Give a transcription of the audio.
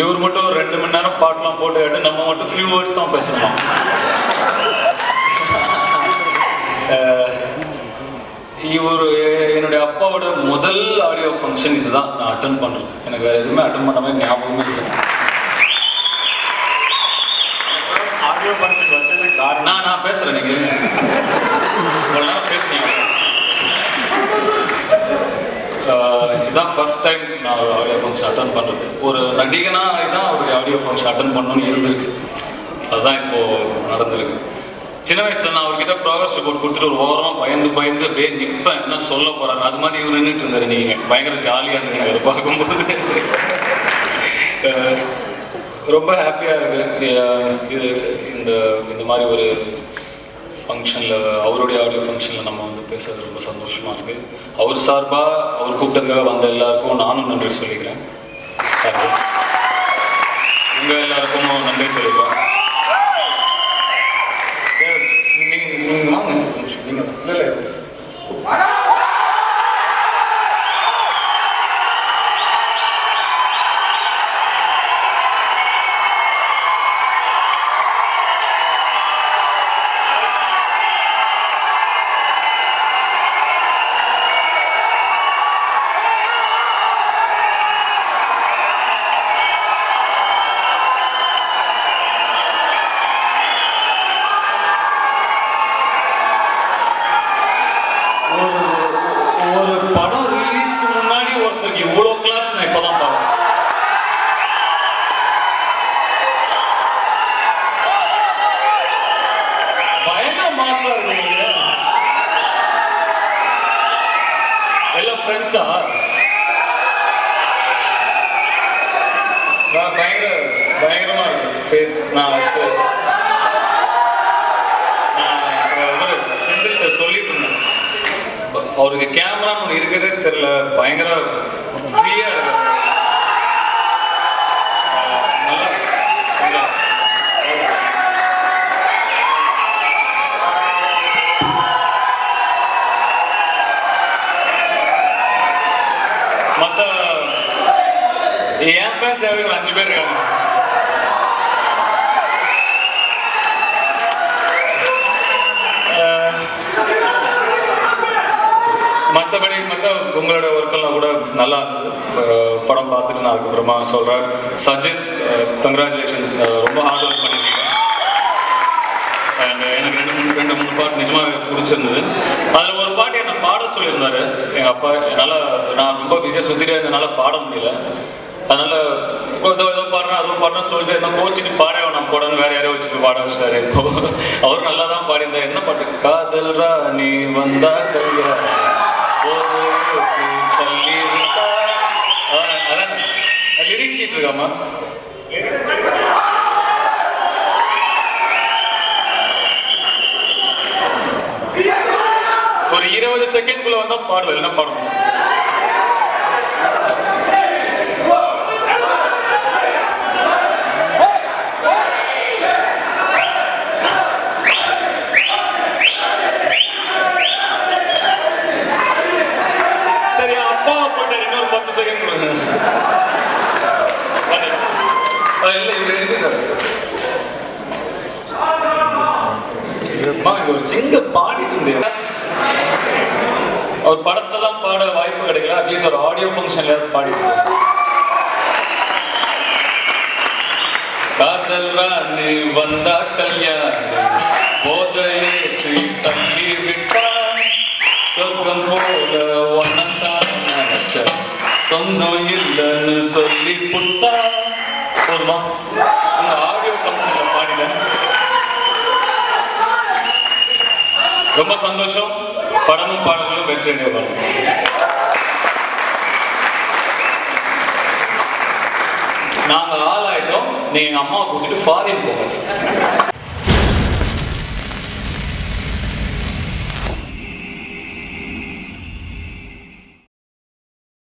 இவர் மட்டும் ஒரு 2 மணி நேரம் பாட்டெலாம் போட்டு கேட்டு நம்ம மட்டும் ஃபியூ வேர்ட்ஸ் தான் பேசணும். இவர் என்னுடைய அப்பாவோட முதல் ஆடியோ ஃபங்க்ஷன் இதுதான் நான் அட்டன் பண்ணுறது. எனக்கு வேறு எதுவுமே அட்டன் பண்ண மாதிரி ஞாபகமே இல்லை. ஆடியோ ஃபங்க்ஷன் வச்சது காரணம் நான் பேசுகிறேன், நீங்கள் இவ்வளோ நேரம் பேசுனீங்க. இதுதான் ஃபர்ஸ்ட் டைம் நான் ஒரு ஆடியோ ஃபங்க்ஷன் அட்டன் பண்ணுறது. ஒரு நடிகனாக இதுதான் அவருடைய ஆடியோ ஃபங்க்ஷன் அட்டன் பண்ணணும்னு இருந்திருக்கு. அதுதான் இப்போது நடந்திருக்கு. சின்ன வயசில் நான் அவர்கிட்ட ப்ராக்ரஸ் ரிப்போர்ட் கொடுத்துட்டு ஒரு ஓரமாக பயந்து அப்படியே நிற்பேன், என்ன சொல்ல போகிறாங்க. அது மாதிரி இவர் நின்றுட்டு இருந்தார். நீங்கள் பயங்கர ஜாலியாக இருந்தீங்க அதை பார்க்கும்போது. ரொம்ப ஹாப்பியாக இருக்குது. இது இந்த மாதிரி ஒரு ஃபங்க்ஷனில், அவருடைய ஆடியோ ஃபங்க்ஷனில் நம்ம வந்து பேசுறது ரொம்ப சந்தோஷமாக இருக்குது. அவர் சார்பாக அவர் கூப்பிட்டதுக்காக வந்த எல்லாருக்கும் நானும் நன்றி சொல்லிக்கிறேன். உங்கள் எல்லாருக்கும் நன்றி சொல்லிக்கிறேன். நீங்கள் வாங்க, நீங்கள் இல்லை ஒரு படம் ரிலீஸ்க்கு முன்னாடி ஒருத்தருக்கு இவ்வளோ கிளாப்ஸ் நான் இப்போதான் பார்க்குறேன். பயங்கர மாசா இருக்கு. எல்லாம் ஃப்ரெண்ட்ஸா? பயங்கரமா இருக்கு ஃபேஸ். நான் செந்தில்கிட்ட சொல்லிட்டு இருந்தேன், அவருக்கு கேமரான்னு ஒன்று இருக்கிறதே தெரியல, பயங்கர ஃப்ரீயா இருக்கு. மற்ற என் ஃபேன்ஸ் யாரும் ஒரு 5 பேர் இருக்காங்க. மற்றபடி உங்களோட ஒர்க்கெல்லாம் கூட நல்லா படம் பார்த்துட்டு நான் அதுக்கப்புறமா சொல்கிறேன். சஜித், கங்க்ராச்சுலேஷன்ஸ், ரொம்ப ஹார்ட் ஒர்க் பண்ணியிருக்கீங்க. அண்ட் எனக்கு 2-3 பாட்டு நிஜமாக பிடிச்சிருந்தது. அதில் ஒரு பாட்டு என்னை பாட சொல்லியிருந்தாரு எங்கள் அப்பா. என்னால் நான் ரொம்ப பிஸியாக சுற்றிட்டே இருந்ததுனால பாட முடியல. அதனால் ஏதோ பாடுறேன் அதுவும் பாடுறேன் சொல்லிட்டு என்ன கோச்சிட்டு பாட நான் போடணும் வேறு யாரையோ வச்சுட்டு பாட வச்சிட்டாரு. இப்போ அவரும் நல்லா தான் பாடியிருந்தார். என்ன பாட்டு? காதல்ரா நீ வந்தா கையா தள்ளி இருக்கா. அதான் லிரிக்ஸ் ஷீட் இருக்காமா? ஒரு 20 செகண்ட்குள்ள வந்தா பாடுவேன், என்ன பாடணும்? சரி, அப்பாவை போட்டார், இன்னொரு 10 செகண்ட் கொடுங்க. இல்லை, இவர் எழுதினார். ஒரு சிங்கர் பாடிட்டு இருந்தேன். ஒரு படத்துலலாம் பாட வாய்ப்பு கிடைக்கல, அட்லீஸ்ட் ஒரு ஆடியோ ஃபங்க்ஷன்ல பாடிட்டு. காதல்ரா நீ வந்தா கல்யாணி போதையேற்றி தள்ளி விட்டா சொர்க்கம் போல ஒன்னத்தான் நினைச்ச சொந்தம் இல்லைன்னு சொல்லி புட்டா. போதுமா? உங்க ஆடியோ ஃபங்க்ஷன்ல பாடினேன். ரொம்ப சந்தோஷம். படமும் பாடல்களும் வெற்றியடைய பாருங்க. நாங்க ஆளாயிட்டோம். நீங்க அம்மாவை கூட்டிட்டு ஃபாரின் போங்க.